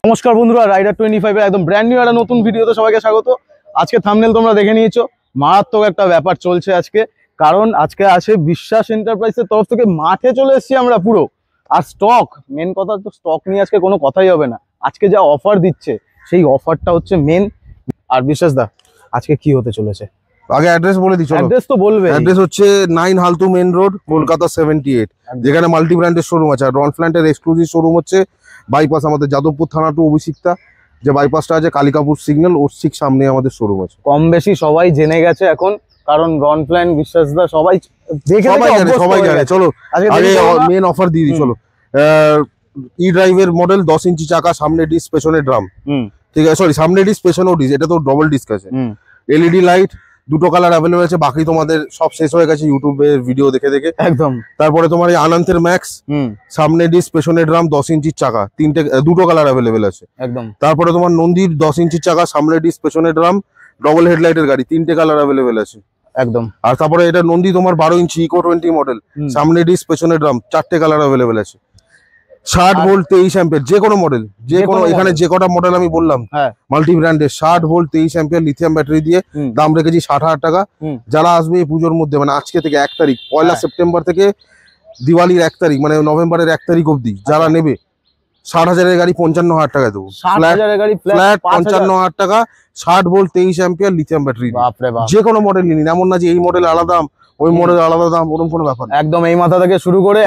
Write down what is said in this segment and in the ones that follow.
নমস্কার বন্ধুরা, রাইডার 25 এর একদম ব্র্যান্ড নিউ একটা নতুন ভিডিওতে সবাইকে স্বাগত। আজকে থাম্বনেল তোমরা দেখে নিয়েছো, মারাত্মক একটা ব্যাপার চলছে আজকে। কারণ আজকে আছে বিশ্বাস এন্টারপ্রাইজের তরফ থেকে মাঠে চলে এসেছি আমরা পুরো। আর স্টক, মেন কথা তো স্টক নিয়ে আজকে কোনো কথাই হবে না। আজকে যা অফার দিচ্ছে সেই অফারটা হচ্ছে মেন। আর বিশ্বাস দা, আজকে কি হতে চলেছে? আগে অ্যাড্রেস বলে দিচ্ছি। অ্যাড্রেস তো বলবে। অ্যাড্রেস হচ্ছে 9 হালতু মেন রোড, কলকাতা 78, যেখানে মাল্টি ব্র্যান্ডের শোরুম আছে। আর রনফ্ল্যান্টের এক্সক্লুসিভ শোরুম হচ্ছে বাইপাস, আমাদের যাদবপুর থানা টু অভিষিক্তা যে বাইপাসটা আছে, কালিকাপুর সিগন্যাল, ওর ঠিক সামনে আমাদের শোরুম আছে। কম বেশি সবাই জেনে গেছে এখন, কারণ রনফ্ল্যান্ট, বিশ্বাস দা সবাই জানে। চলো আগে মেন অফার দিয়ে দিই। চলো, ই ড্রাইভের মডেল, 10 ইঞ্চি চাকা, সামনে ডিস্ক পেছনে ড্রাম, ঠিক আছে। সরি, সামনে ডিস্ক পেছনেও ডিস্ক, এটা তো ডবল ডিস্ক আছে। এলইডি লাইট, দুটো কালার অ্যাভেলেবল আছে। বাকি তোমাদের সব শেষ হয়ে গেছে ইউটিউবের ভিডিও দেখে দেখে একদম। তারপরে তোমার এই আনন্তের ম্যাক্স, সামনে ডিস্ক পেছনে ড্রাম, 10 ইঞ্চির চাকা, দুটো কালার অ্যাভেলেবল আছে একদম। তারপরে তোমার নন্দীর 10 ইঞ্চির চাকা, সামনে ডিস্ক পেছনে ড্রাম, ডবল হেডলাইটের গাড়ি, 3টে কালার অ্যাভেলেবল আছে একদম। আর তারপরে এটা নন্দী তোমার 12 ইঞ্চি ইকো 20 মডেল, সামনে ডিস্ক পেছনে ড্রাম, 4টে কালার অ্যাভেলেবল আছে। 60 ভোল্ট 23 অ্যাম্পিয়ার, যে কোনো মডেল, যে কোনো, এখানে যে কটা মডেল আমি বললাম মাল্টি ব্র্যান্ডের, 60 ভোল্ট 23 অ্যাম্পিয়ার লিথিয়াম ব্যাটারি দিয়ে দাম রেখেছি 60,000 টাকা। যারা আসবে এই পুজোর মধ্যে, মানে আজকে থেকে 1 তারিখ, 1 সেপ্টেম্বর থেকে দিওয়ালির 1 তারিখ, মানে নভেম্বরের 1 তারিখ অবধি যারা নেবে, 60,000 গাড়ি 55,000 টাকা দেবো। ফ্ল্যাট 55,000 টাকা, 60 ভোল্ট 23 অ্যাম্পিয়ার লিথিয়াম ব্যাটারি, যে কোনো মডেল নিন। এমন না যে এই মডেল আলাদা দাম, ওই মডেল আলাদা দাম, ওরকম কোনো ব্যাপার একদম। এই মাথা থেকে শুরু করে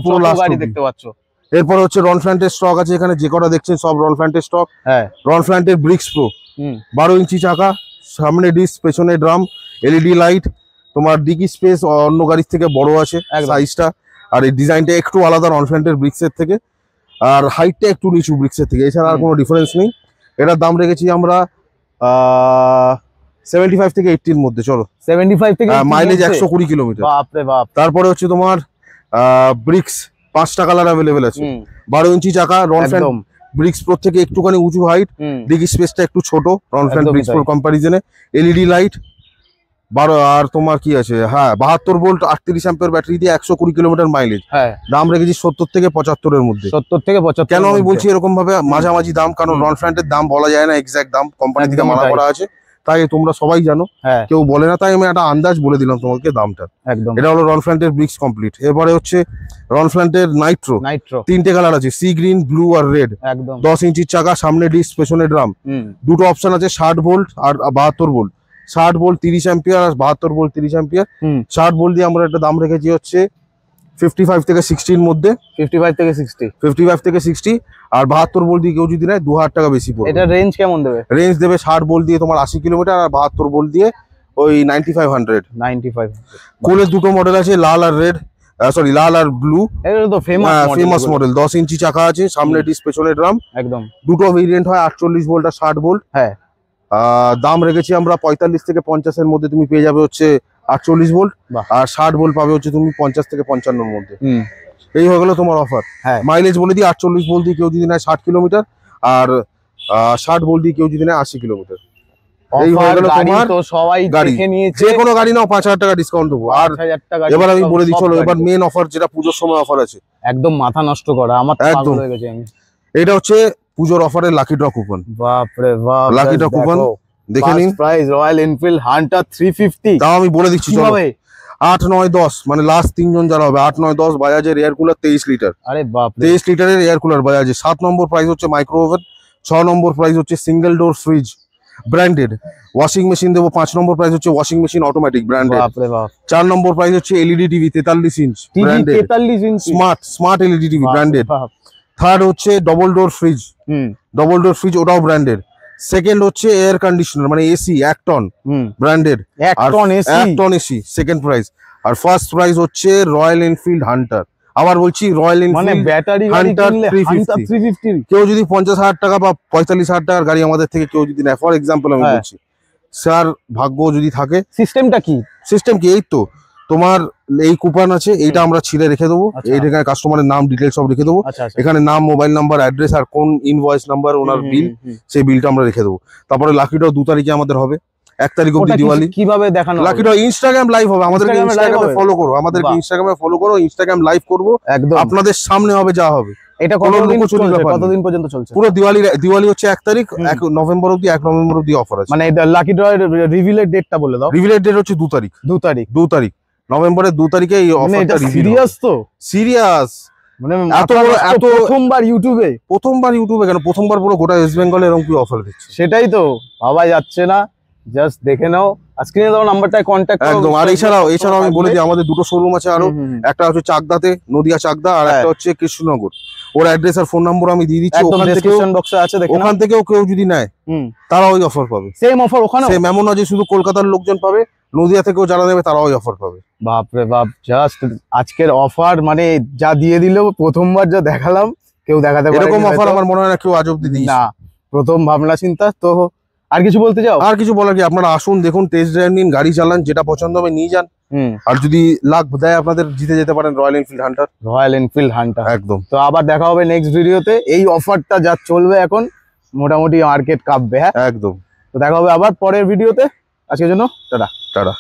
পুরো লাস্ট গাড়ি দেখতে পাচ্ছ। এরপর হচ্ছে রনফ্ল্যান্টের স্টক আছে এখানে, যে কটা দেখছেন সব রনফ্ল্যান্টের স্টক। রনফ্ল্যান্টের ব্রিক্স প্রো, 12 ইঞ্চি চাকা, সামনে ডিস্ক পেছনে ড্রাম, এলইডি লাইট, তোমার ডিকি স্পেস অন্য গাড়ির থেকে বড় আছে সাইজটা। আর এই ডিজাইনটা একটু আলাদা রনফ্ল্যান্টের ব্রিক্সের থেকে, আর হাইটটা একটু নিচু ব্রিক্সের থেকে, এছাড়া আর কোনো ডিফারেন্স নেই। এটার দাম রেখেছি আমরা 75 থেকে 80 এর মধ্যে। চলো, 75 থেকে মাইলেজ 120 কিলোমিটার। বাপরে বাপ। তারপরে হচ্ছে তোমার ব্রিক্স 5টা কালার অ্যাভেলেবেল আছে, 12 ইঞ্চি চাকা, রনফ্ল্যান্ট ব্রিক্স প্রো থেকে একটুখানি উঁচু হাইট, ডিকি স্পেসটা একটু ছোট রনফ্ল্যান্ট ব্রিক্স প্রো কম্পারিজনে, এলইডি লাইট 12। আর তোমার কি আছে, 72 ভোল্ট 38 অ্যাম্পিয়ার ব্যাটারি দিয়ে 120 কিলোমিটার মাইলেজ। দাম রেখেছি 70 থেকে 75 এর মধ্যে। 70 থেকে 75। কেন আমি বলছি এরকম ভাবে মাঝামাঝি দাম, কারণ রনফ্ল্যান্টের দাম বলা যায় না এক্সাক্ট দাম, কোম্পানি থেকে মানা করা আছে, তাই তোমরা সবাই জানো, কেউ বলে না, তাই আমি একটা আন্দাজ বলে দিলাম তোমাকে দামটা একদম। এটা হলো রনফ্ল্যান্টের ব্রিক্স কমপ্লিট। এরপরে হচ্ছে রনফ্ল্যান্টের নাইট্রো, 3টে কালার আছে, সি গ্রিন, ব্লু আর রেড, 10 ইঞ্চির চাকা, সামনে ডিস্ক পেছনে ড্রাম, দুটো অপশন আছে, 60 ভোল্ট আর 72 ভোল্ট। 60 ভোল্ট 30 অ্যাম্পিয়ার আর 72 ভোল্ট 30 অ্যাম্পিয়ার। 60 ভোল্ট দিয়ে আমরা একটা দাম রেখেছি হচ্ছে 55 থেকে 60 এর মধ্যে। 55 থেকে 60। আর 72 ভোল্ট দিয়ে কেউ যদি নেয় 2000 টাকা বেশি পড়বে। এটা রেঞ্জ কেমন দেবে? রেঞ্জ দেবে 60 ভোল্ট দিয়ে তোমার 80 কিলোমিটার, আর 72 ভোল্ট দিয়ে ওই 9500। কোলের দুটো মডেল আছে, লাল আর রেড, সরি লাল আর ব্লু। এটা তো ফেমাস মডেল, 10 ইঞ্চি চাকা আছে, সামনে ডিস্ক পেছনে ড্রাম একদম। দুটো ভেরিয়েন্ট হয়, 48 ভোল্ট আর 60 ভোল্ট। দাম রেখেছি আমরা 45 থেকে 50 এর মধ্যে, তুমি পেয়ে যাবে হচ্ছে 48 ভোল্ট, আর 60 ভোল্ট পাবে হচ্ছে তুমি 50 থেকে 55 এর মধ্যে। এই হয়ে গেল তোমার অফার। মাইলেজ বলে দিই, 48 ভোল্ট দিয়ে কেউ যদি নেয় 60 কিলোমিটার, আর 60 ভোল্ট দিয়ে কেউ যদি নেয় 80 কিলোমিটার। এই হয়ে গেল তোমার সবাই গাড়ি, যে কোনো গাড়ি নাও 5000 টাকা ডিসকাউন্ট দেবো। আর এবার আমি বলে দিই, চলো এবার মেন অফার, যেটা পুজোর সময় অফার আছে, একদম মাথা নষ্ট করা, আমার পাগল হয়ে গেছে আমি। এটা হচ্ছে পুজোর অফারের লাকি ড্র কুপন। বাপরে বাপ, লাকি ড্র কুপন দেখে নিন। Price royal Enfield Hunter 350। তাও আমি বলে দিচ্ছি, চলো 8, 9, 10 মানে লাস্ট 3 জন যারা হবে, 8, 9, 10 বাজাজের এয়ার কুলার 23 লিটার। আরে বাপ, 23 লিটারের এয়ার কুলার বাজাজের। 7 নম্বর প্রাইস হচ্ছে মাইক্রো ওভেন, 6 নম্বর প্রাইস হচ্ছে single door fridge branded. Washing machine দেবো 5 নম্বর প্রাইস হচ্ছে washing machine automatic branded. 4 number price হচ্ছে LED TV 43 inch branded, smart LED TV branded. Third হচ্ছে double door fridge, ওটাও branded. Second হচ্ছে air conditioner মানে AC 1 ton branded, 1 ton AC second price. আর first price হচ্ছে royal Enfield Hunter. আবার বলছি royal Enfield Hunter 350। কেউ যদি 50,000 টাকা বা 45,000 টাকার গাড়ি আমাদের থেকে কেউ যদি নেয়, ফর এক্সাম্পল আমি বলছি, স্যার ভাগ্য যদি থাকে। সিস্টেম কি এই তো তোমার এই কুপন আছে, এইটা আমরা ছিঁড়ে রেখে দেবো, এইখানে কাস্টমারের নাম ডিটেলস সব রেখে দেবো, এখানে নাম, মোবাইল নাম্বার, অ্যাড্রেস আর কোন ইনভয়েস নাম্বার ওনার বিল, সেই বিলটা আমরা রেখে দেবো। তারপরে লাকি ড্র 2 তারিখে আমাদের হবে, 1 তারিখ অবধি দিওয়ালি। কিভাবে দেখানো লাকি ড্র? ইনস্টাগ্রাম লাইভ হবে, আমাদেরকে ইনস্টাগ্রামে ফলো করো, ইনস্টাগ্রাম লাইভ করবো, আপনাদের সামনে হবে, যা হবে এটা কোনো কতদিন লুকোচুরির চলছে? ব্যাপার নেই। কতদিন পর্যন্ত চলছে? পুরো দিওয়ালি হচ্ছে 1 তারিখ, 1 নভেম্বর অবধি, 1 নভেম্বর অবধি অফার আছে। মানে লাকি ড্র রিভিলের ডেটটা বলে দাও। রিভিলের ডেট হচ্ছে 2 তারিখ, 2 তারিখ। 2 তারিখ নভেম্বরের 2 তারিখে এই মানে অফারটা এটা রিভিল। সিরিয়াস তো? সিরিয়াস, মানে এত প্রথমবার ইউটিউবে, প্রথমবার ইউটিউবে কেন, প্রথমবার পুরো গোটা ওয়েস্ট বেঙ্গলে এরকম কি অফার দিচ্ছে। সেটাই তো ভাবা যাচ্ছে না। জাস্ট দেখে নাও, স্ক্রিনে দাও নাম্বারটায় কন্ট্যাক্ট করো একদম। আর এছাড়াও আমি বলে দিই, আমাদের দুটো শোরুম আছে আরো। একটা হচ্ছে চাকদাতে, নদিয়া চাকদা, আর একটা হচ্ছে কৃষ্ণনগর। ওর অ্যাড্রেস আর ফোন নাম্বার আমি দিয়ে দিচ্ছি, একদম ওখান থেকেও ডেসক্রিপশন বক্সে আছে, দেখে নাও। ওখান থেকেও কেউ যদি নেয় তারা ওই অফার পাবে। সেম অফার ওখানে? সেম, এমন না যে শুধু কলকাতার লোকজন পাবে, নদিয়া থেকেও যারা নেবে তারা ওই অফার পাবে। বাপ রে বাপ, জাস্ট আজকের অফার মানে যা দিয়ে দিল, প্রথমবার যা দেখালাম কেউ দেখাতে পারে এরকম অফার আমার মনে হয় না কেউ আজ অব্দি দিয়েছে। না, প্রথম ভাবনা চিন্তা তো। আর কিছু বলতে চাও? আর কিছু বলার কি, আপনারা আসুন, দেখুন, টেস্ট ড্রাইভ নিন, গাড়ি চালান, যেটা পছন্দ হবে নিয়ে যান। আর যদি লাখ দেয় আপনাদের, জিতে যেতে পারেন royal Enfield Hunter. Royal Enfield Hunter, একদম। তো আবার দেখা হবে নেক্সট ভিডিওতে। এই অফারটা যা চলবে এখন, মোটামুটি মার্কেট কাঁপবে। হ্যাঁ একদম। তো দেখা হবে আবার পরের ভিডিওতে। আজকের জন্য টাটা। টাটা।